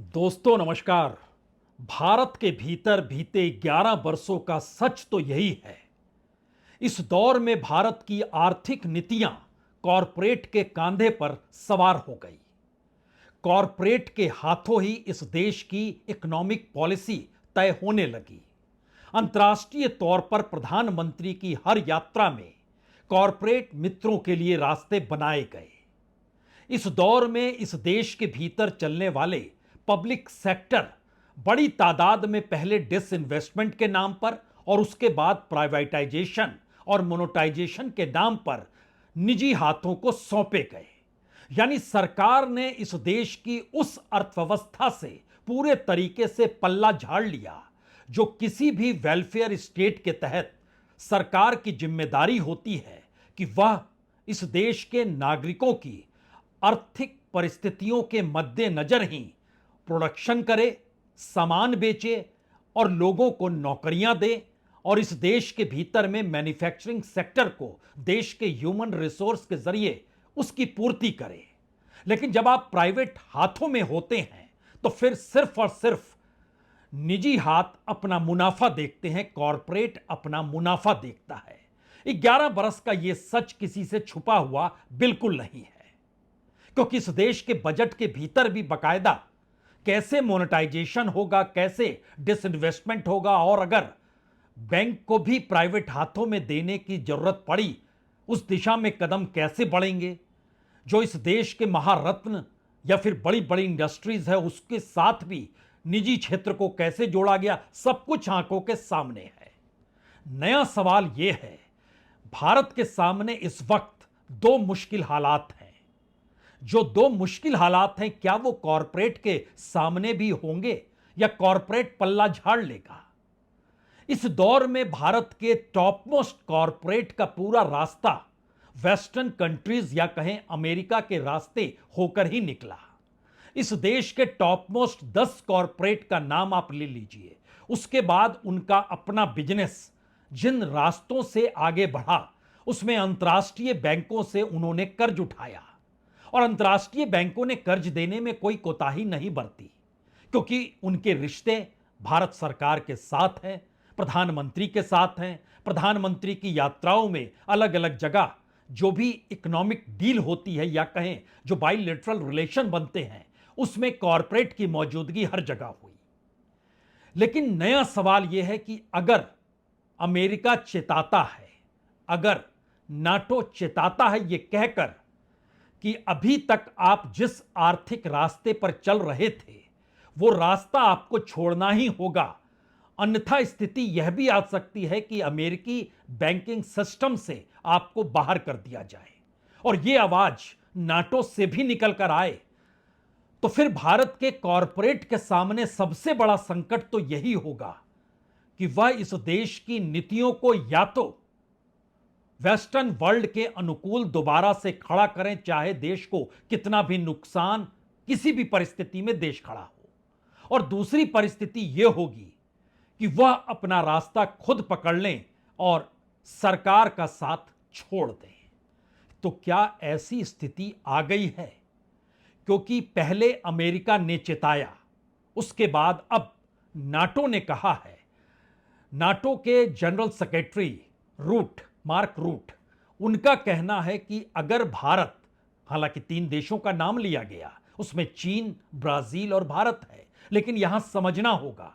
दोस्तों नमस्कार। भारत के भीतर बीते 11 वर्षों का सच तो यही है। इस दौर में भारत की आर्थिक नीतियां कॉरपोरेट के कंधे पर सवार हो गई। कॉरपोरेट के हाथों ही इस देश की इकोनॉमिक पॉलिसी तय होने लगी। अंतर्राष्ट्रीय तौर पर प्रधानमंत्री की हर यात्रा में कॉरपोरेट मित्रों के लिए रास्ते बनाए गए। इस दौर में इस देश के भीतर चलने वाले पब्लिक सेक्टर बड़ी तादाद में पहले डिसइन्वेस्टमेंट के नाम पर और उसके बाद प्राइवेटाइजेशन और मोनेटाइजेशन के नाम पर निजी हाथों को सौंपे गए। यानी सरकार ने इस देश की उस अर्थव्यवस्था से पूरे तरीके से पल्ला झाड़ लिया जो किसी भी वेलफेयर स्टेट के तहत सरकार की जिम्मेदारी होती है कि वह इस देश के नागरिकों की आर्थिक परिस्थितियों के मद्देनजर ही प्रोडक्शन करे, सामान बेचे और लोगों को नौकरियां दे और इस देश के भीतर में मैन्युफैक्चरिंग सेक्टर को देश के ह्यूमन रिसोर्स के जरिए उसकी पूर्ति करे। लेकिन जब आप प्राइवेट हाथों में होते हैं तो फिर सिर्फ और सिर्फ निजी हाथ अपना मुनाफा देखते हैं, कॉरपोरेट अपना मुनाफा देखता है। 11 बरस का यह सच किसी से छुपा हुआ बिल्कुल नहीं है, क्योंकि इस देश के बजट के भीतर भी बकायदा कैसे मोनेटाइजेशन होगा, कैसे डिसइन्वेस्टमेंट होगा और अगर बैंक को भी प्राइवेट हाथों में देने की जरूरत पड़ी उस दिशा में कदम कैसे बढ़ेंगे, जो इस देश के महारत्न या फिर बड़ी बड़ी इंडस्ट्रीज है उसके साथ भी निजी क्षेत्र को कैसे जोड़ा गया, सब कुछ आंखों के सामने है। नया सवाल यह है, भारत के सामने इस वक्त दो मुश्किल हालात हैं। जो दो मुश्किल हालात हैं, क्या वो कॉरपोरेट के सामने भी होंगे या कॉरपोरेट पल्ला झाड़ लेगा? इस दौर में भारत के टॉप मोस्ट कॉरपोरेट का पूरा रास्ता वेस्टर्न कंट्रीज या कहें अमेरिका के रास्ते होकर ही निकला। इस देश के टॉप मोस्ट 10 कॉरपोरेट का नाम आप ले लीजिए, उसके बाद उनका अपना बिजनेस जिन रास्तों से आगे बढ़ा उसमें अंतर्राष्ट्रीय बैंकों से उन्होंने कर्ज उठाया और अंतर्राष्ट्रीय बैंकों ने कर्ज देने में कोई कोताही नहीं बरती, क्योंकि उनके रिश्ते भारत सरकार के साथ हैं, प्रधानमंत्री के साथ हैं। प्रधानमंत्री की यात्राओं में अलग अलग जगह जो भी इकोनॉमिक डील होती है या कहें जो बाइलेटरल रिलेशन बनते हैं उसमें कॉरपोरेट की मौजूदगी हर जगह हुई। लेकिन नया सवाल यह है कि अगर अमेरिका चेताता है, अगर नाटो चेताता है यह कहकर कि अभी तक आप जिस आर्थिक रास्ते पर चल रहे थे वो रास्ता आपको छोड़ना ही होगा, अन्यथा स्थिति यह भी आ सकती है कि अमेरिकी बैंकिंग सिस्टम से आपको बाहर कर दिया जाए और यह आवाज नाटो से भी निकल कर आए, तो फिर भारत के कॉरपोरेट के सामने सबसे बड़ा संकट तो यही होगा कि वह इस देश की नीतियों को या तो वेस्टर्न वर्ल्ड के अनुकूल दोबारा से खड़ा करें, चाहे देश को कितना भी नुकसान किसी भी परिस्थिति में देश खड़ा हो, और दूसरी परिस्थिति यह होगी कि वह अपना रास्ता खुद पकड़ लें और सरकार का साथ छोड़ दें। तो क्या ऐसी स्थिति आ गई है? क्योंकि पहले अमेरिका ने चेताया, उसके बाद अब नाटो ने कहा है। नाटो के जनरल सेक्रेटरी मार्क रूट, उनका कहना है कि अगर भारत, हालांकि 3 देशों का नाम लिया गया, उसमें चीन, ब्राजील और भारत है, लेकिन यहां समझना होगा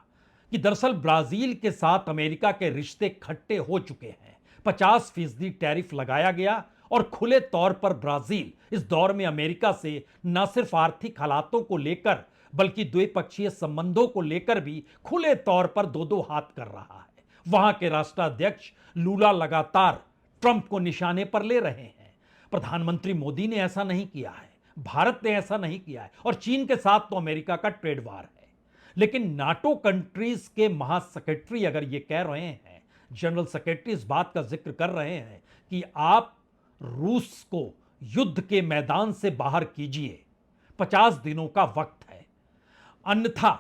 कि दरअसल ब्राजील के साथ अमेरिका के रिश्ते खट्टे हो चुके हैं। 50% टैरिफ लगाया गया और खुले तौर पर ब्राजील इस दौर में अमेरिका से न सिर्फ आर्थिक हालातों को लेकर बल्कि द्विपक्षीय संबंधों को लेकर भी खुले तौर पर दो हाथ कर रहा है। वहां के राष्ट्राध्यक्ष लूला लगातार ट्रंप को निशाने पर ले रहे हैं। प्रधानमंत्री मोदी ने ऐसा नहीं किया है, भारत ने ऐसा नहीं किया है, और चीन के साथ तो अमेरिका का ट्रेड वार है। लेकिन नाटो कंट्रीज के महासेक्रेटरी अगर ये कह रहे हैं, जनरल सेक्रेटरी इस बात का जिक्र कर रहे हैं कि आप रूस को युद्ध के मैदान से बाहर कीजिए, 50 दिनों का वक्त है, अन्यथा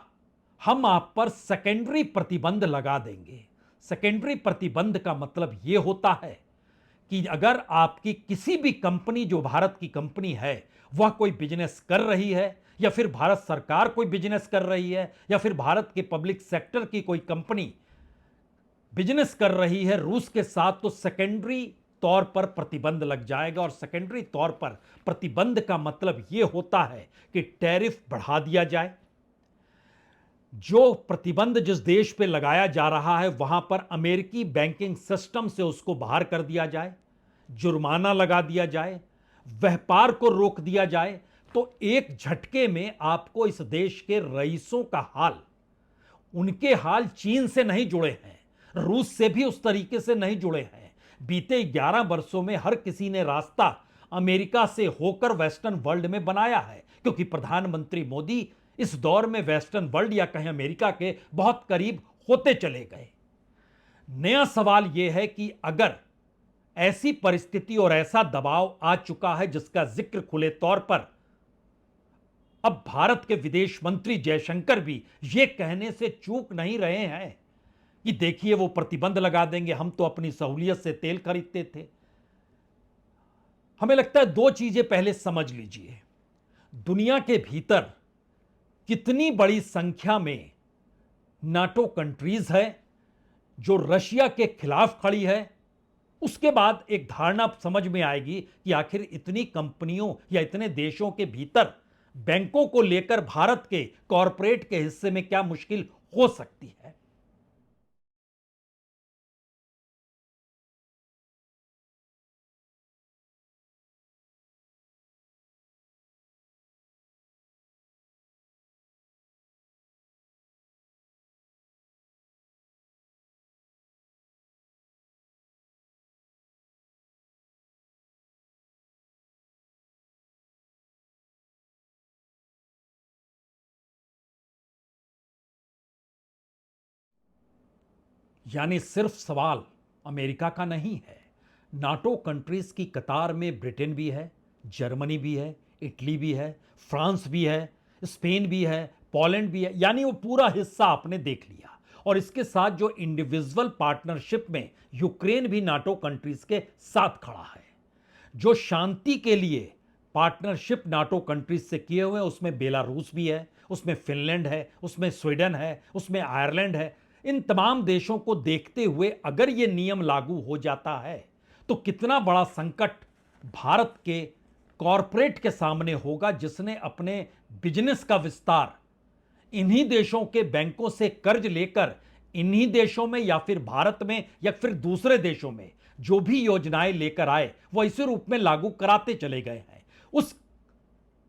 हम आप पर सेकेंडरी प्रतिबंध लगा देंगे। सेकेंडरी प्रतिबंध का मतलब यह होता है कि अगर आपकी किसी भी कंपनी जो भारत की कंपनी है वह कोई बिजनेस कर रही है, या फिर भारत सरकार कोई बिजनेस कर रही है, या फिर भारत के पब्लिक सेक्टर की कोई कंपनी बिजनेस कर रही है रूस के साथ, तो सेकेंडरी तौर पर प्रतिबंध लग जाएगा। और सेकेंडरी तौर पर प्रतिबंध का मतलब यह होता है कि टैरिफ बढ़ा दिया जाए। जो प्रतिबंध जिस देश पे लगाया जा रहा है वहां पर अमेरिकी बैंकिंग सिस्टम से उसको बाहर कर दिया जाए, जुर्माना लगा दिया जाए, व्यापार को रोक दिया जाए। तो एक झटके में आपको इस देश के रईसों का हाल, उनके हाल चीन से नहीं जुड़े हैं, रूस से भी उस तरीके से नहीं जुड़े हैं। बीते 11 वर्षों में हर किसी ने रास्ता अमेरिका से होकर वेस्टर्न वर्ल्ड में बनाया है, क्योंकि प्रधानमंत्री मोदी इस दौर में वेस्टर्न वर्ल्ड या कहीं अमेरिका के बहुत करीब होते चले गए। नया सवाल यह है कि अगर ऐसी परिस्थिति और ऐसा दबाव आ चुका है जिसका जिक्र खुले तौर पर अब भारत के विदेश मंत्री जयशंकर भी यह कहने से चूक नहीं रहे हैं कि देखिए वो प्रतिबंध लगा देंगे, हम तो अपनी सहूलियत से तेल खरीदते थे। हमें लगता है दो चीजें पहले समझ लीजिए। दुनिया के भीतर कितनी बड़ी संख्या में नाटो कंट्रीज है जो रशिया के खिलाफ खड़ी है, उसके बाद एक धारणा समझ में आएगी कि आखिर इतनी कंपनियों या इतने देशों के भीतर बैंकों को लेकर भारत के कॉरपोरेट के हिस्से में क्या मुश्किल हो सकती है। यानी सिर्फ सवाल अमेरिका का नहीं है। नाटो कंट्रीज की कतार में ब्रिटेन भी है, जर्मनी भी है, इटली भी है, फ्रांस भी है, स्पेन भी है, पोलैंड भी है, यानी वो पूरा हिस्सा आपने देख लिया। और इसके साथ जो इंडिविजुअल पार्टनरशिप में यूक्रेन भी नाटो कंट्रीज के साथ खड़ा है। जो शांति के लिए पार्टनरशिप नाटो कंट्रीज से किए हुए हैं उसमें बेलारूस भी है, उसमें फिनलैंड है, उसमें स्वीडन है, उसमें आयरलैंड है। इन तमाम देशों को देखते हुए अगर यह नियम लागू हो जाता है तो कितना बड़ा संकट भारत के कॉरपोरेट के सामने होगा, जिसने अपने बिजनेस का विस्तार इन्हीं देशों के बैंकों से कर्ज लेकर इन्हीं देशों में या फिर भारत में या फिर दूसरे देशों में जो भी योजनाएं लेकर आए वो इसी रूप में लागू कराते चले गए हैं। उस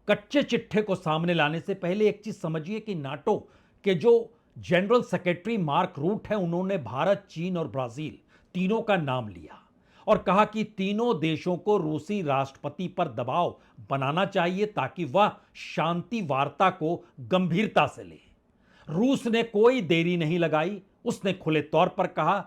कच्चे चिट्ठे को सामने लाने से पहले एक चीज समझिए कि नाटो के जो जनरल सेक्रेटरी मार्क रूट है, उन्होंने भारत, चीन और ब्राजील तीनों का नाम लिया और कहा कि तीनों देशों को रूसी राष्ट्रपति पर दबाव बनाना चाहिए ताकि वह शांति वार्ता को गंभीरता से ले। रूस ने कोई देरी नहीं लगाई, उसने खुले तौर पर कहा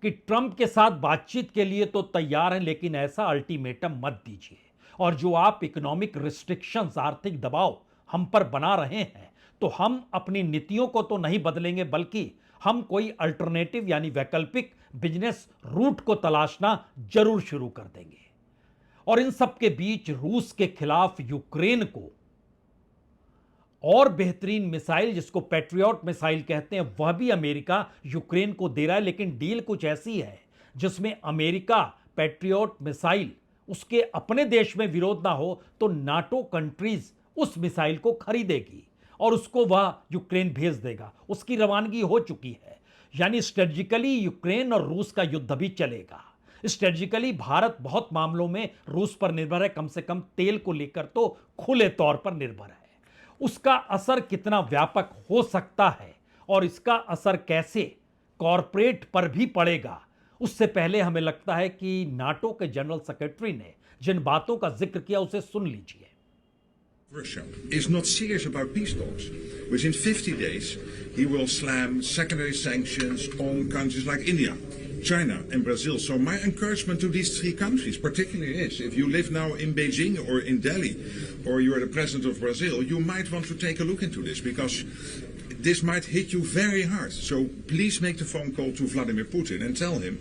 कि ट्रंप के साथ बातचीत के लिए तो तैयार हैं, लेकिन ऐसा अल्टीमेटम मत दीजिए, और जो आप इकोनॉमिक रिस्ट्रिक्शंस, आर्थिक दबाव हम पर बना रहे हैं, तो हम अपनी नीतियों को तो नहीं बदलेंगे, बल्कि हम कोई अल्टरनेटिव यानी वैकल्पिक बिजनेस रूट को तलाशना जरूर शुरू कर देंगे। और इन सब के बीच रूस के खिलाफ यूक्रेन को और बेहतरीन मिसाइल, जिसको पैट्रियट मिसाइल कहते हैं, वह भी अमेरिका यूक्रेन को दे रहा है। लेकिन डील कुछ ऐसी है जिसमें अमेरिका पैट्रियट मिसाइल उसके अपने देश में विरोध ना हो तो नाटो कंट्रीज उस मिसाइल को खरीदेगी और उसको वह यूक्रेन भेज देगा। उसकी रवानगी हो चुकी है। यानी स्ट्रेटेजिकली यूक्रेन और रूस का युद्ध भी चलेगा। स्ट्रेटेजिकली भारत बहुत मामलों में रूस पर निर्भर है, कम से कम तेल को लेकर तो खुले तौर पर निर्भर है। उसका असर कितना व्यापक हो सकता है और इसका असर कैसे कॉरपोरेट पर भी पड़ेगा, उससे पहले हमें लगता है कि नाटो के जनरल सेक्रेटरी ने जिन बातों का जिक्र किया उसे सुन लीजिए। Russia is not serious about peace talks. Within 50 days, he will slam secondary sanctions on countries like India, China and Brazil. So my encouragement to these three countries particularly is, if you live now in Beijing or in Delhi, or you are the president of Brazil, you might want to take a look into this, because this might hit you very hard. So please make the phone call to Vladimir Putin and tell him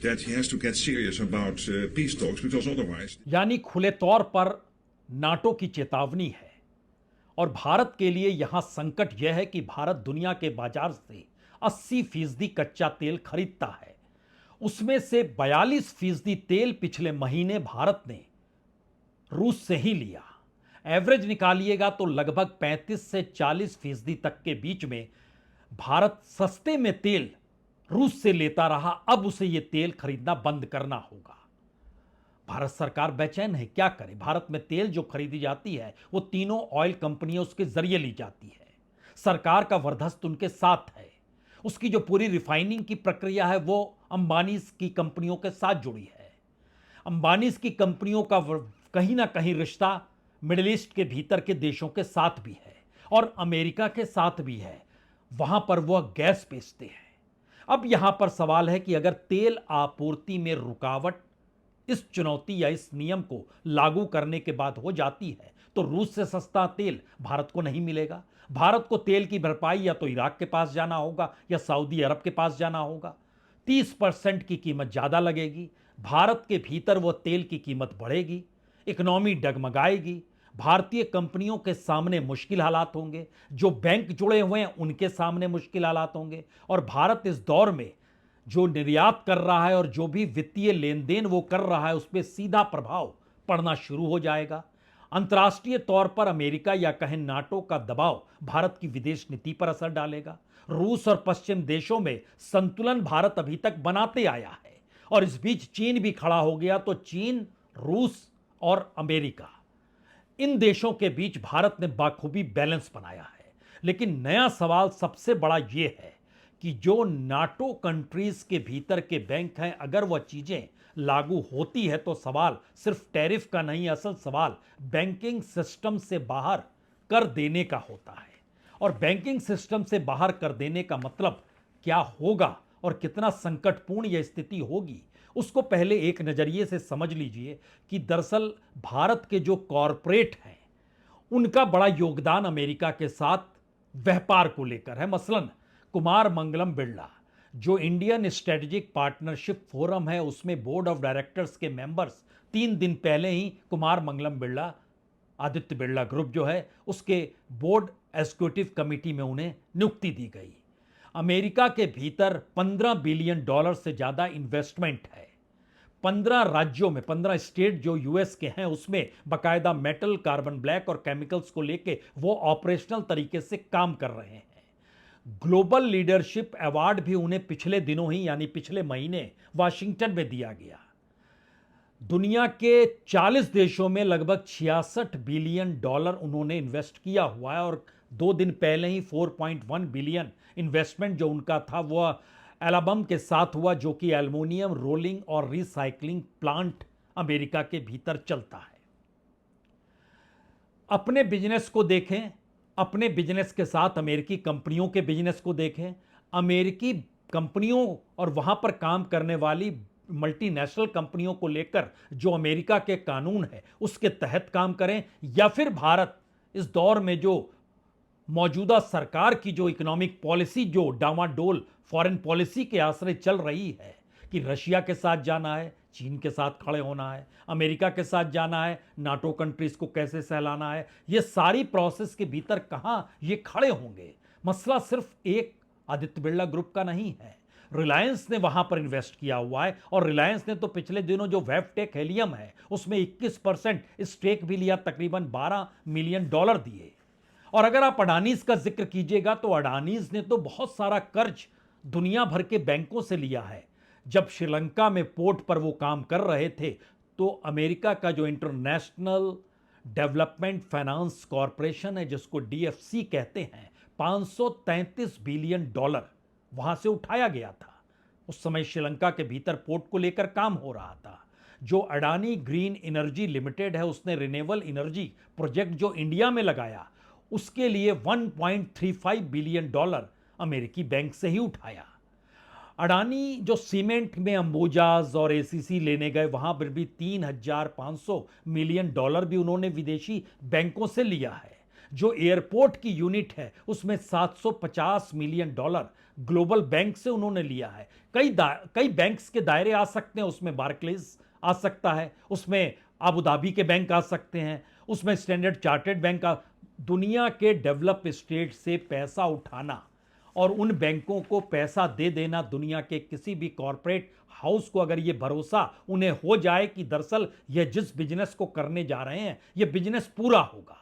that he has to get serious about peace talks, because otherwise. यानी खुले तौर पर NATO की चेतावनी है। और भारत के लिए यहां संकट यह है कि भारत दुनिया के बाजार से 80% कच्चा तेल खरीदता है। उसमें से 42% तेल पिछले महीने भारत ने रूस से ही लिया। एवरेज निकालिएगा तो लगभग 35 से 40% तक के बीच में भारत सस्ते में तेल रूस से लेता रहा। अब उसे यह तेल खरीदना बंद करना होगा। भारत सरकार बेचैन है, क्या करे। भारत में तेल जो खरीदी जाती है वो तीनों ऑयल कंपनियां उसके जरिए ली जाती है। सरकार का वरदस्त उनके साथ है। उसकी जो पूरी रिफाइनिंग की प्रक्रिया है वो अंबानी की कंपनियों के साथ जुड़ी है। अंबानी की कंपनियों का कहीं ना कहीं रिश्ता मिडिल ईस्ट के भीतर के देशों के साथ भी है और अमेरिका के साथ भी है। वहां पर वह गैस बेचते हैं। अब यहां पर सवाल है कि अगर तेल आपूर्ति में रुकावट इस चुनौती या इस नियम को लागू करने के बाद हो जाती है तो रूस से सस्ता तेल भारत को नहीं मिलेगा। भारत को तेल की भरपाई या तो इराक के पास जाना होगा या सऊदी अरब के पास जाना होगा। 30% की कीमत ज्यादा लगेगी। भारत के भीतर वो तेल की कीमत बढ़ेगी, इकोनॉमी डगमगाएगी। भारतीय कंपनियों के सामने मुश्किल हालात होंगे, जो बैंक जुड़े हुए हैं उनके सामने मुश्किल हालात होंगे। और भारत इस दौर में जो निर्यात कर रहा है और जो भी वित्तीय लेन देन वो कर रहा है उस पर सीधा प्रभाव पड़ना शुरू हो जाएगा। अंतर्राष्ट्रीय तौर पर अमेरिका या कहें नाटो का दबाव भारत की विदेश नीति पर असर डालेगा। रूस और पश्चिम देशों में संतुलन भारत अभी तक बनाते आया है और इस बीच चीन भी खड़ा हो गया तो चीन, रूस और अमेरिका, इन देशों के बीच भारत ने बाखूबी बैलेंस बनाया है। लेकिन नया सवाल सबसे बड़ा यह है कि जो नाटो कंट्रीज के भीतर के बैंक हैं, अगर वह चीजें लागू होती है तो सवाल सिर्फ टैरिफ का नहीं, असल सवाल बैंकिंग सिस्टम से बाहर कर देने का होता है। और बैंकिंग सिस्टम से बाहर कर देने का मतलब क्या होगा और कितना संकटपूर्ण यह स्थिति होगी, उसको पहले एक नजरिए से समझ लीजिए कि दरअसल भारत के जो कॉरपोरेट हैं उनका बड़ा योगदान अमेरिका के साथ व्यापार को लेकर है। मसलन कुमार मंगलम बिरला, जो इंडियन स्ट्रेटेजिक पार्टनरशिप फोरम है उसमें बोर्ड ऑफ डायरेक्टर्स के मेंबर्स 3 दिन पहले ही कुमार मंगलम बिरला, आदित्य बिरला ग्रुप जो है उसके बोर्ड एग्जीक्यूटिव कमेटी में उन्हें नियुक्ति दी गई। अमेरिका के भीतर $15 बिलियन से ज्यादा इन्वेस्टमेंट है। 15 राज्यों में, 15 स्टेट जो यूएस के हैं उसमें बाकायदा मेटल, कार्बन ब्लैक और केमिकल्स को लेके वो ऑपरेशनल तरीके से काम कर रहे हैं। ग्लोबल लीडरशिप अवार्ड भी उन्हें पिछले दिनों ही यानी पिछले महीने वाशिंगटन में दिया गया। दुनिया के 40 देशों में लगभग $66 बिलियन उन्होंने इन्वेस्ट किया हुआ है और 2 दिन पहले ही 4.1 बिलियन इन्वेस्टमेंट जो उनका था वह एलाबम के साथ हुआ, जो कि एल्युमिनियम रोलिंग और रिसाइकलिंग प्लांट अमेरिका के भीतर चलता है। अपने बिजनेस को देखें, अपने बिजनेस के साथ अमेरिकी कंपनियों के बिजनेस को देखें। अमेरिकी कंपनियों और वहां पर काम करने वाली मल्टीनेशनल कंपनियों को लेकर जो अमेरिका के कानून है उसके तहत काम करें, या फिर भारत इस दौर में जो मौजूदा सरकार की जो इकोनॉमिक पॉलिसी जो डामाडोल फॉरेन पॉलिसी के आश्रय चल रही है कि रशिया के साथ जाना है, चीन के साथ खड़े होना है, अमेरिका के साथ जाना है, नाटो कंट्रीज को कैसे सहलाना है, ये सारी प्रोसेस के भीतर कहां ये खड़े होंगे। मसला सिर्फ एक आदित्य बिरला ग्रुप का नहीं है। रिलायंस ने वहां पर इन्वेस्ट किया हुआ है और रिलायंस ने तो पिछले दिनों जो वेबटेक हेलियम है उसमें 21% स्टेक भी लिया, तकरीबन $12 मिलियन दिए। और अगर आप अडानीज का जिक्र कीजिएगा तो अडानीज ने तो बहुत सारा कर्ज दुनिया भर के बैंकों से लिया है। जब श्रीलंका में पोर्ट पर वो काम कर रहे थे तो अमेरिका का जो इंटरनेशनल डेवलपमेंट फाइनेंस कॉरपोरेशन है, जिसको डीएफसी कहते हैं, $533 बिलियन वहां से उठाया गया था। उस समय श्रीलंका के भीतर पोर्ट को लेकर काम हो रहा था। जो अडानी ग्रीन एनर्जी लिमिटेड है उसने रिन्यूएबल एनर्जी प्रोजेक्ट जो इंडिया में लगाया उसके लिए $1.35 बिलियन अमेरिकी बैंक से ही उठाया। अडानी जो सीमेंट में अंबुजाज और एसीसी लेने गए वहां पर भी $3,500 मिलियन भी उन्होंने विदेशी बैंकों से लिया है। जो एयरपोर्ट की यूनिट है उसमें $750 मिलियन ग्लोबल बैंक से उन्होंने लिया है। कई बैंक्स के दायरे आ सकते हैं, उसमें बार्कलेज आ सकता है, उसमें अबू धाबी के बैंक आ सकते हैं, उसमें स्टैंडर्ड चार्टर्ड बैंक का। दुनिया के डेवलप स्टेट से पैसा उठाना और उन बैंकों को पैसा दे देना, दुनिया के किसी भी कॉरपोरेट हाउस को अगर ये भरोसा उन्हें हो जाए कि दरअसल ये जिस बिजनेस को करने जा रहे हैं ये बिजनेस पूरा होगा,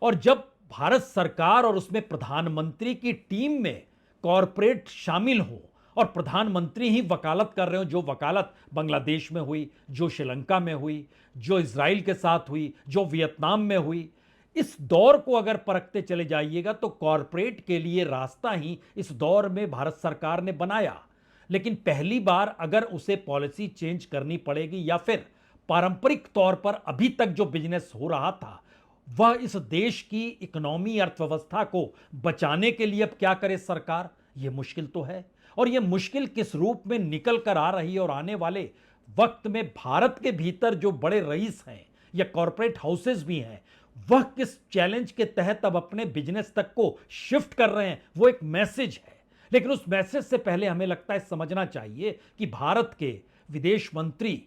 और जब भारत सरकार और उसमें प्रधानमंत्री की टीम में कॉरपोरेट शामिल हो और प्रधानमंत्री ही वकालत कर रहे हो, जो वकालत बांग्लादेश में हुई, जो श्रीलंका में हुई, जो इजराइल के साथ हुई, जो वियतनाम में हुई, इस दौर को अगर परखते चले जाइएगा तो कॉरपोरेट के लिए रास्ता ही इस दौर में भारत सरकार ने बनाया। लेकिन पहली बार अगर उसे पॉलिसी चेंज करनी पड़ेगी या फिर पारंपरिक तौर पर अभी तक जो बिजनेस हो रहा था वह इस देश की इकोनॉमी अर्थव्यवस्था को बचाने के लिए अब क्या करे सरकार, यह मुश्किल तो है। और यह मुश्किल किस रूप में निकल कर आ रही है और आने वाले वक्त में भारत के भीतर जो बड़े रईस हैं या कॉरपोरेट हाउसेस भी हैं वह किस चैलेंज के तहत अब अपने बिजनेस तक को शिफ्ट कर रहे हैं, वो एक मैसेज है। लेकिन उस मैसेज से पहले हमें लगता है समझना चाहिए कि भारत के विदेश मंत्री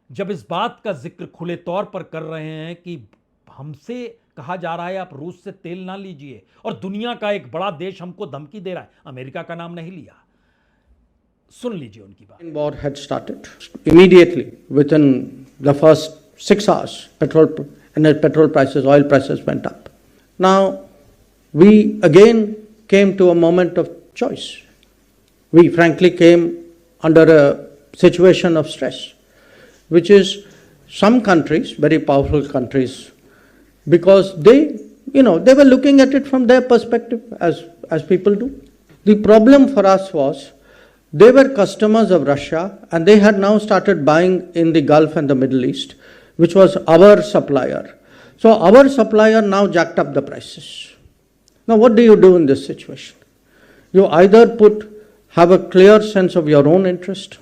जब इस बात का जिक्र खुले तौर पर कर रहे हैं कि हमसे कहा जा रहा है आप रूस से तेल ना लीजिए, और दुनिया का एक बड़ा देश हमको धमकी दे रहा है, अमेरिका का नाम नहीं लिया, सुन लीजिए उनकी बात। War had started immediately within the first 6 hours. Petrol prices, oil prices went up. Now we again came to a moment of choice. We frankly came under a situation of stress, which is some countries, very powerful countries, because they were looking at it from their perspective as people do. The problem for us was they were customers of Russia and they had now started buying in the Gulf and the Middle East, which was our supplier. So our supplier now jacked up the prices. Now what do you do in this situation? You either have a clear sense of your own interest,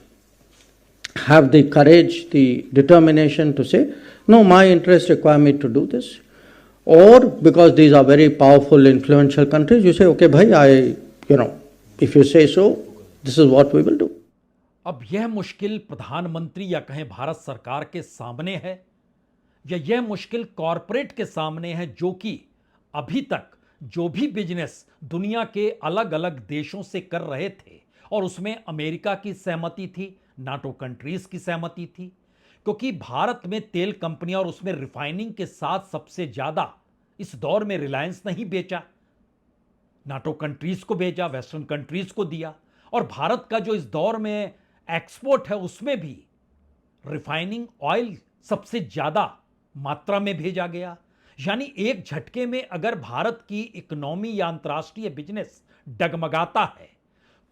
have the courage, the determination to say, no, my interests require me to do this. Or because these are very powerful, influential countries, you say, okay, bhai, if you say so, this is what we will do. अब यह मुश्किल प्रधानमंत्री या कहें भारत सरकार के सामने है या यह मुश्किल कॉरपोरेट के सामने है, जो कि अभी तक जो भी बिजनेस दुनिया के अलग अलग देशों से कर रहे थे और उसमें अमेरिका की सहमति थी, नाटो कंट्रीज की सहमति थी, क्योंकि भारत में तेल कंपनियां और उसमें रिफाइनिंग के साथ सबसे ज्यादा इस दौर में रिलायंस नहीं बेचा, नाटो कंट्रीज को भेजा, वेस्टर्न कंट्रीज को दिया, और भारत का जो इस दौर में एक्सपोर्ट है उसमें भी रिफाइनिंग ऑयल सबसे ज्यादा मात्रा में भेजा गया। यानी एक झटके में अगर भारत की इकोनॉमी या अंतर्राष्ट्रीय बिजनेस डगमगाता है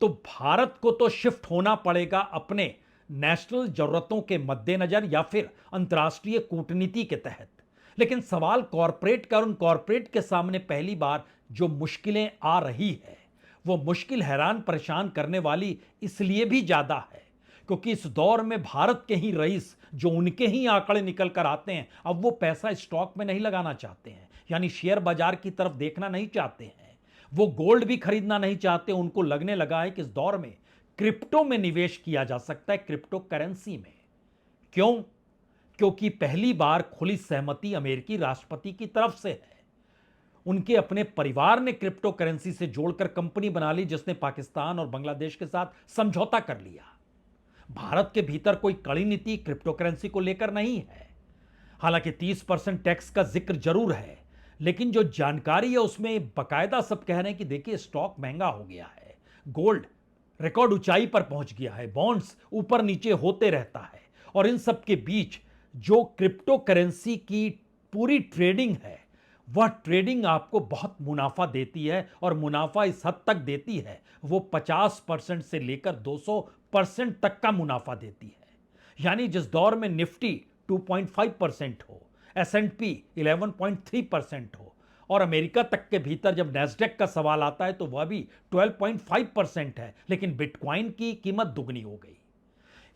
तो भारत को तो शिफ्ट होना पड़ेगा अपने नेशनल जरूरतों के मद्देनजर या फिर अंतर्राष्ट्रीय कूटनीति के तहत। लेकिन सवाल कॉरपोरेट का, और उन कॉरपोरेट के सामने पहली बार जो मुश्किलें आ रही है वो मुश्किल हैरान परेशान करने वाली इसलिए भी ज्यादा है क्योंकि इस दौर में भारत के ही रईस जो उनके ही आंकड़े निकल कर आते हैं अब वो पैसा स्टॉक में नहीं लगाना चाहते हैं, यानी शेयर बाजार की तरफ देखना नहीं चाहते हैं, वो गोल्ड भी खरीदना नहीं चाहते। उनको लगने लगा है कि इस दौर में क्रिप्टो में निवेश किया जा सकता है, क्रिप्टो करेंसी में। क्यों? क्योंकि पहली बार खुली सहमति अमेरिकी राष्ट्रपति की तरफ से है। उनके अपने परिवार ने क्रिप्टो करेंसी से जोड़कर कंपनी बना ली जिसने पाकिस्तान और बांग्लादेश के साथ समझौता कर लिया। भारत के भीतर कोई कड़ी नीति क्रिप्टो करेंसी को लेकर नहीं है। हालांकि 30% टैक्स का जिक्र जरूर है, लेकिन जो जानकारी है उसमें बकायदा सब कह रहे हैं कि देखिए स्टॉक महंगा हो गया है, गोल्ड रिकॉर्ड ऊंचाई पर पहुंच गया है, बॉन्ड्स ऊपर नीचे होते रहता है, और इन सब के बीच जो क्रिप्टो करेंसी की पूरी ट्रेडिंग है वह ट्रेडिंग आपको बहुत मुनाफा देती है, और मुनाफा इस हद तक देती है वो 50% से लेकर 200% तक का मुनाफा देती है। यानी जिस दौर में निफ्टी 2.5% हो, S&P 11.3% हो, और अमेरिका तक के भीतर जब नैस्डैक का सवाल आता है तो वह भी 12.5% है, लेकिन बिटकॉइन की कीमत दुगनी हो गई।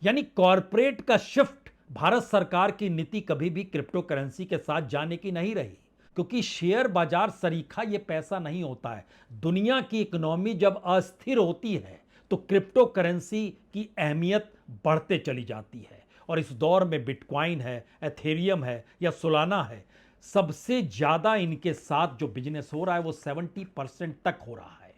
यानी कॉरपोरेट का शिफ्ट भारत सरकार की नीति कभी भी क्रिप्टो करेंसी के साथ जाने की नहीं रही। क्योंकि शेयर बाजार सरीखा ये पैसा नहीं होता है। दुनिया की इकोनॉमी जब अस्थिर होती है तो क्रिप्टो करेंसी की अहमियत बढ़ते चली जाती है। और इस दौर में बिटकॉइन है, एथेरियम है या सोलाना है, सबसे ज्यादा इनके साथ जो बिजनेस हो रहा है वो 70% तक हो रहा है।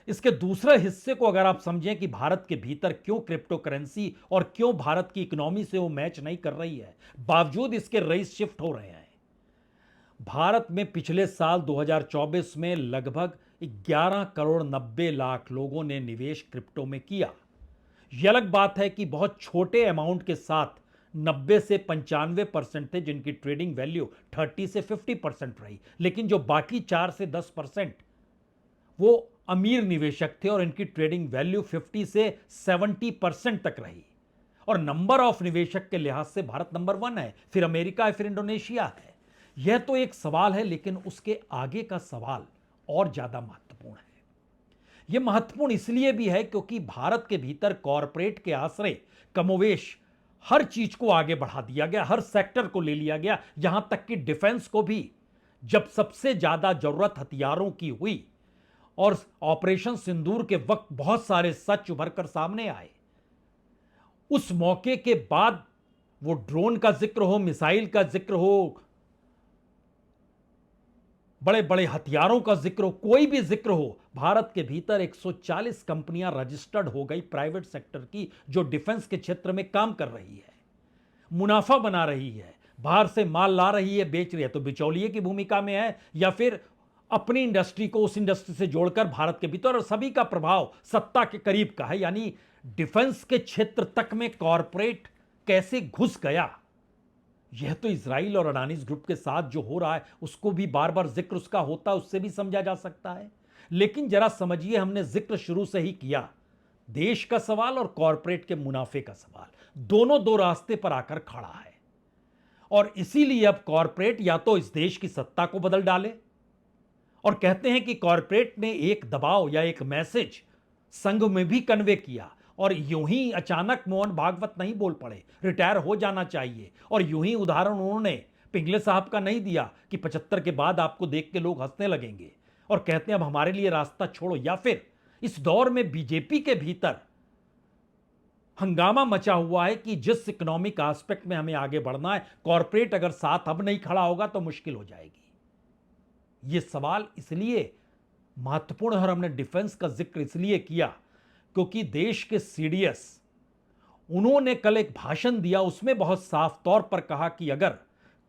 इसके दूसरे हिस्से को अगर आप समझें कि भारत के भीतर क्यों क्रिप्टो करेंसी और क्यों भारत की इकोनॉमी से वो मैच नहीं कर रही है, बावजूद इसके रईस शिफ्ट हो रहे हैं। भारत में पिछले साल 2024 में लगभग 11 करोड़ 90 लाख लोगों ने निवेश क्रिप्टो में किया। यह अलग बात है कि बहुत छोटे अमाउंट के साथ 90 से 95% थे जिनकी ट्रेडिंग वैल्यू 30 से 50% रही, लेकिन जो बाकी 4 से 10% वो अमीर निवेशक थे और इनकी ट्रेडिंग वैल्यू 50 से 70% तक रही। और नंबर ऑफ निवेशक के लिहाज से भारत नंबर 1 है, फिर अमेरिका है, फिर इंडोनेशिया है। यह तो एक सवाल है, लेकिन उसके आगे का सवाल और ज्यादा महत्वपूर्ण है। यह महत्वपूर्ण इसलिए भी है क्योंकि भारत के भीतर कॉरपोरेट के आश्रय कमोवेश हर चीज को आगे बढ़ा दिया गया, हर सेक्टर को ले लिया गया, यहां तक कि डिफेंस को भी। जब सबसे ज्यादा जरूरत हथियारों की हुई और ऑपरेशन सिंदूर के वक्त बहुत सारे सच उभर कर सामने आए, उस मौके के बाद वो ड्रोन का जिक्र हो, मिसाइल का जिक्र हो, बड़े बड़े हथियारों का जिक्र हो, कोई भी जिक्र हो, भारत के भीतर 140 कंपनियां रजिस्टर्ड हो गई प्राइवेट सेक्टर की, जो डिफेंस के क्षेत्र में काम कर रही है, मुनाफा बना रही है, बाहर से माल ला रही है, बेच रही है। तो बिचौलिए की भूमिका में है या फिर अपनी इंडस्ट्री को उस इंडस्ट्री से जोड़कर भारत के भीतर, और सभी का प्रभाव सत्ता के करीब का है। यानी डिफेंस के क्षेत्र तक में कॉरपोरेट कैसे घुस गया, यह तो इजराइल और अडानीज ग्रुप के साथ जो हो रहा है उसको भी बार बार जिक्र उसका होता है, उससे भी समझा जा सकता है। लेकिन जरा समझिए, हमने जिक्र शुरू से ही किया, देश का सवाल और कॉरपोरेट के मुनाफे का सवाल, दोनों दो रास्ते पर आकर खड़ा है। और इसीलिए अब कॉरपोरेट या तो इस देश की सत्ता को बदल डाले, और कहते हैं कि कॉरपोरेट ने एक दबाव या एक मैसेज संघ में भी कन्वे किया, और यूं ही अचानक मोहन भागवत नहीं बोल पड़े, रिटायर हो जाना चाहिए। और यूं ही उदाहरण उन्होंने पिंगले साहब का नहीं दिया कि 75 के बाद आपको देख के लोग हंसने लगेंगे और कहते हैं अब हमारे लिए रास्ता छोड़ो। या फिर इस दौर में बीजेपी के भीतर हंगामा मचा हुआ है कि जिस इकोनॉमिक एस्पेक्ट में हमें आगे बढ़ना है, कॉरपोरेट अगर साथ अब नहीं खड़ा होगा तो मुश्किल हो जाएगी। यह सवाल इसलिए महत्वपूर्ण है और हमने डिफेंस का जिक्र इसलिए किया क्योंकि देश के सीडीएस, उन्होंने कल एक भाषण दिया, उसमें बहुत साफ तौर पर कहा कि अगर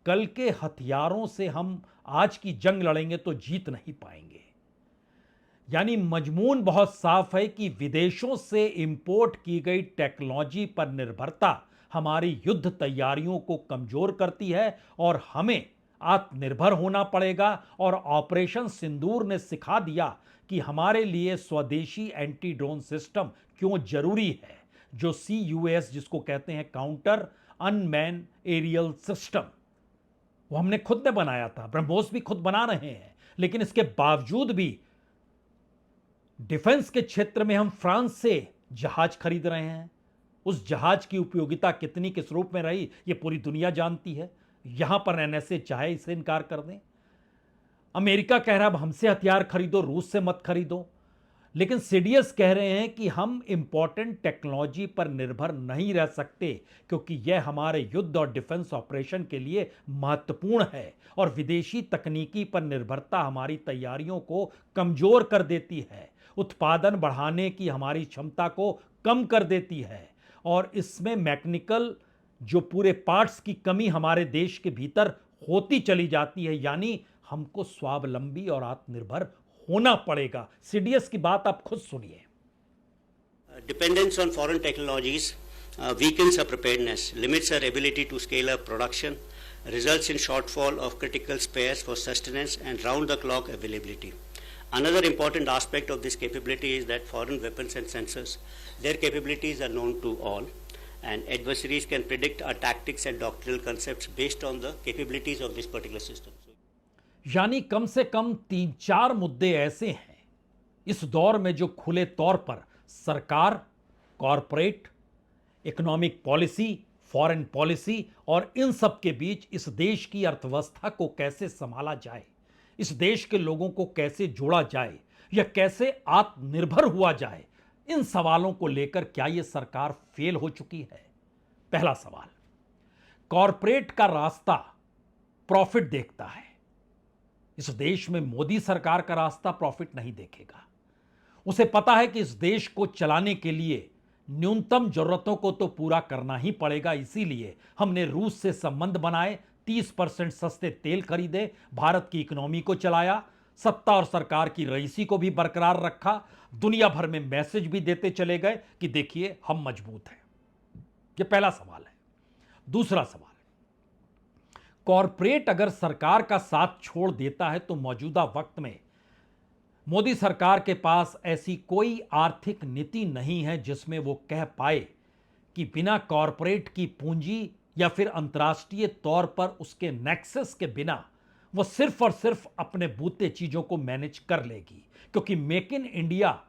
कल के हथियारों से हम आज की जंग लड़ेंगे तो जीत नहीं पाएंगे। यानी मजमून बहुत साफ है कि विदेशों से इंपोर्ट की गई टेक्नोलॉजी पर निर्भरता हमारी युद्ध तैयारियों को कमजोर करती है और हमें आत्मनिर्भर होना पड़ेगा। और ऑपरेशन सिंदूर ने सिखा दिया कि हमारे लिए स्वदेशी एंटी ड्रोन सिस्टम क्यों जरूरी है, जो CUAS जिसको कहते हैं काउंटर अनमैन एरियल सिस्टम, वो हमने खुद ने बनाया था, ब्रह्मोस भी खुद बना रहे हैं। लेकिन इसके बावजूद भी डिफेंस के क्षेत्र में हम फ्रांस से जहाज खरीद रहे हैं। उस जहाज की उपयोगिता कितनी किस रूप में रही ये पूरी दुनिया जानती है। यहां पर NSA चाहे इसे इनकार कर दें, अमेरिका कह रहा है अब हमसे हथियार खरीदो, रूस से मत खरीदो। लेकिन सीडीएस कह रहे हैं कि हम इंपॉर्टेंट टेक्नोलॉजी पर निर्भर नहीं रह सकते क्योंकि यह हमारे युद्ध और डिफेंस ऑपरेशन के लिए महत्वपूर्ण है और विदेशी तकनीकी पर निर्भरता हमारी तैयारियों को कमजोर कर देती है, उत्पादन बढ़ाने की हमारी क्षमता को कम कर देती है और इसमें मैकेनिकल जो पूरे पार्ट्स की कमी हमारे देश के भीतर होती चली जाती है। यानी हमको स्वावलंबी और आत्मनिर्भर होना पड़ेगा। सीडीएस की बात आप खुद सुनिए। Dependence on foreign technologies weakens our preparedness, limits our ability to scale up production, results in shortfall of critical spares for sustenance and round-the-clock availability. Another important aspect of this capability is that foreign weapons and sensors, their capabilities are known to all, and adversaries can predict our tactics and doctrinal concepts based on the capabilities of this particular system. यानी कम से कम 3-4 मुद्दे ऐसे हैं इस दौर में जो खुले तौर पर सरकार, corporate, economic policy, foreign policy और इन सब के बीच इस देश की अर्थव्यवस्था को कैसे संभाला जाए, इस देश के लोगों को कैसे जोड़ा जाए या कैसे आत्मनिर्भर हुआ जाए, इन सवालों को लेकर क्या यह सरकार फेल हो चुकी है? पहला सवाल, कॉरपोरेट का रास्ता प्रॉफिट देखता है। इस देश में मोदी सरकार का रास्ता प्रॉफिट नहीं देखेगा। उसे पता है कि इस देश को चलाने के लिए न्यूनतम जरूरतों को तो पूरा करना ही पड़ेगा। इसीलिए हमने रूस से संबंध बनाए, 30% सस्ते तेल खरीदे, भारत की इकोनॉमी को चलाया, सत्ता और सरकार की रईसी को भी बरकरार रखा, दुनिया भर में मैसेज भी देते चले गए कि देखिए हम मजबूत हैं। यह पहला सवाल है। दूसरा सवाल, कॉरपोरेट अगर सरकार का साथ छोड़ देता है तो मौजूदा वक्त में मोदी सरकार के पास ऐसी कोई आर्थिक नीति नहीं है जिसमें वो कह पाए कि बिना कॉरपोरेट की पूंजी या फिर अंतर्राष्ट्रीय तौर पर उसके नेक्सस के बिना वो सिर्फ और सिर्फ अपने बूते चीजों को मैनेज कर लेगी। क्योंकि मेक इन इंडिया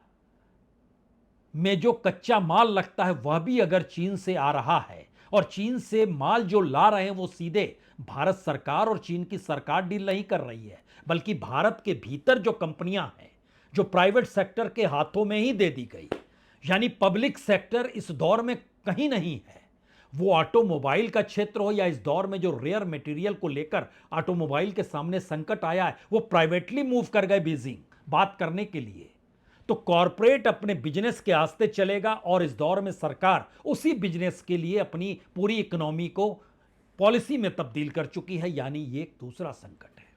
में जो कच्चा माल लगता है वह भी अगर चीन से आ रहा है और चीन से माल जो ला रहे हैं वो सीधे भारत सरकार और चीन की सरकार डील नहीं कर रही है, बल्कि भारत के भीतर जो कंपनियां हैं जो प्राइवेट सेक्टर के हाथों में ही दे दी गई, यानी पब्लिक सेक्टर इस दौर में कहीं नहीं है। वो ऑटोमोबाइल का क्षेत्र हो या इस दौर में जो रेयर मटेरियल को लेकर ऑटोमोबाइल के सामने संकट आया है, वो प्राइवेटली मूव कर गए बीजिंग बात करने के लिए। तो कॉरपोरेट अपने बिजनेस के रास्ते चलेगा और इस दौर में सरकार उसी बिजनेस के लिए अपनी पूरी इकोनॉमी को पॉलिसी में तब्दील कर चुकी है, यानी ये एक दूसरा संकट है।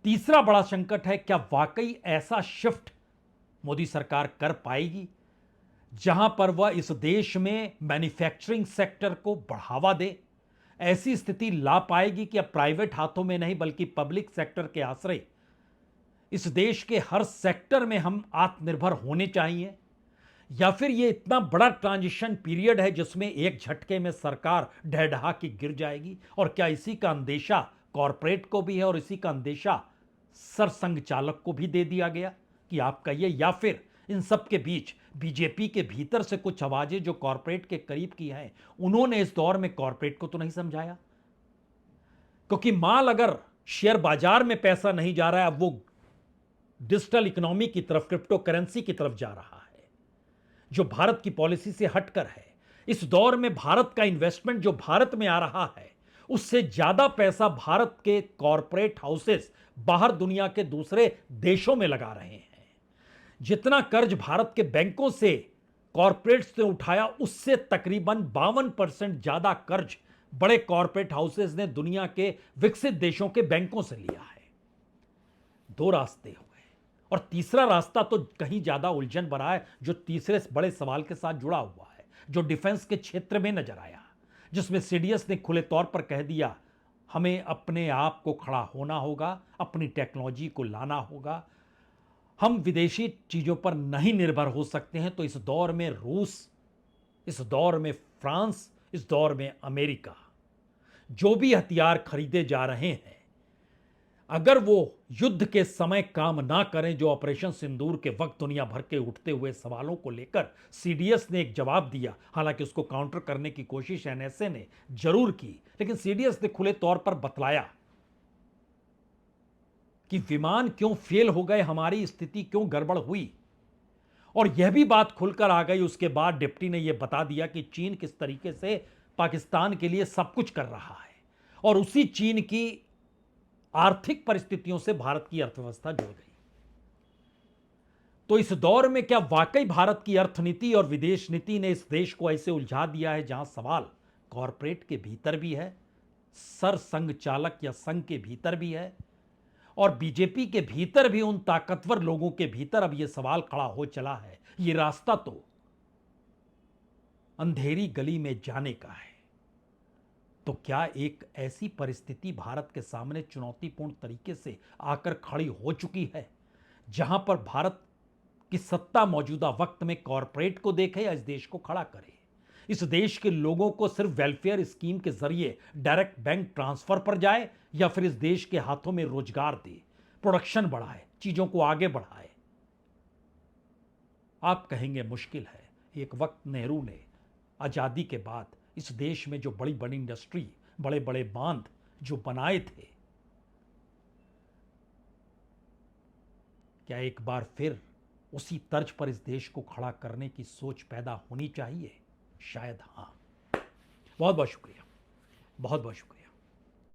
तीसरा बड़ा संकट है, क्या वाकई ऐसा शिफ्ट मोदी सरकार कर पाएगी जहां पर वह इस देश में मैन्युफैक्चरिंग सेक्टर को बढ़ावा दे? ऐसी स्थिति ला पाएगी कि अब प्राइवेट हाथों में नहीं बल्कि पब्लिक सेक्टर के आश्रय इस देश के हर सेक्टर में हम आत्मनिर्भर होने चाहिए? या फिर यह इतना बड़ा ट्रांजिशन पीरियड है जिसमें एक झटके में सरकार ढह के गिर जाएगी? और क्या इसी का अंदेशा कॉरपोरेट को भी है और इसी का अंदेशा सरसंघ चालक को भी दे दिया गया कि आप कहिए? या फिर इन सब के बीच बीजेपी के भीतर से कुछ आवाजें जो कॉरपोरेट के करीब की हैं, उन्होंने इस दौर में कॉरपोरेट को तो नहीं समझाया? क्योंकि माल अगर शेयर बाजार में पैसा नहीं जा रहा है, अब वो डिजिटल इकोनॉमी की तरफ, क्रिप्टो करेंसी की तरफ जा रहा है जो भारत की पॉलिसी से हटकर है। इस दौर में भारत का इन्वेस्टमेंट जो भारत में आ रहा है उससे ज्यादा पैसा भारत के कॉरपोरेट हाउसेस बाहर दुनिया के दूसरे देशों में लगा रहे हैं। जितना कर्ज भारत के बैंकों से कॉरपोरेट्स ने उठाया उससे तकरीबन 52% ज्यादा कर्ज बड़े कॉरपोरेट हाउसेस ने दुनिया के विकसित देशों के बैंकों से लिया है। दो रास्ते हुए और तीसरा रास्ता तो कहीं ज्यादा उलझन भरा है जो तीसरे बड़े सवाल के साथ जुड़ा हुआ है, जो डिफेंस के क्षेत्र में नजर आया, जिसमें सीडीएस ने खुले तौर पर कह दिया हमें अपने आप को खड़ा होना होगा, अपनी टेक्नोलॉजी को लाना होगा, हम विदेशी चीजों पर नहीं निर्भर हो सकते हैं। तो इस दौर में रूस, इस दौर में फ्रांस, इस दौर में अमेरिका जो भी हथियार खरीदे जा रहे हैं, अगर वो युद्ध के समय काम ना करें, जो ऑपरेशन सिंदूर के वक्त दुनिया भर के उठते हुए सवालों को लेकर सीडीएस ने एक जवाब दिया, हालांकि उसको काउंटर करने की कोशिश एनएसए ने जरूर की, लेकिन सीडीएस ने खुले तौर पर बतलाया कि विमान क्यों फेल हो गए, हमारी स्थिति क्यों गड़बड़ हुई। और यह भी बात खुलकर आ गई उसके बाद डिप्टी ने यह बता दिया कि चीन किस तरीके से पाकिस्तान के लिए सब कुछ कर रहा है और उसी चीन की आर्थिक परिस्थितियों से भारत की अर्थव्यवस्था जुड़ गई। तो इस दौर में क्या वाकई भारत की अर्थनीति और विदेश नीति ने इस देश को ऐसे उलझा दिया है जहां सवाल कॉरपोरेट के भीतर भी है, सरसंघ चालक या संघ के भीतर भी है और बीजेपी के भीतर भी, उन ताकतवर लोगों के भीतर अब यह सवाल खड़ा हो चला है, यह रास्ता तो अंधेरी गली में जाने का है। तो क्या एक ऐसी परिस्थिति भारत के सामने चुनौतीपूर्ण तरीके से आकर खड़ी हो चुकी है जहां पर भारत की सत्ता मौजूदा वक्त में कॉरपोरेट को देखे या इस देश को खड़ा करे? इस देश के लोगों को सिर्फ वेलफेयर स्कीम के जरिए डायरेक्ट बैंक ट्रांसफर पर जाए या फिर इस देश के हाथों में रोजगार दे, प्रोडक्शन बढ़ाए, चीजों को आगे बढ़ाए? आप कहेंगे मुश्किल है। एक वक्त नेहरू ने आजादी के बाद इस देश में जो बड़ी बड़ी इंडस्ट्री, बड़े बड़े बांध जो बनाए थे, क्या एक बार फिर उसी तर्ज पर इस देश को खड़ा करने की सोच पैदा होनी चाहिए? शायद हाँ। बहुत बहुत शुक्रिया, बहुत बहुत शुक्रिया।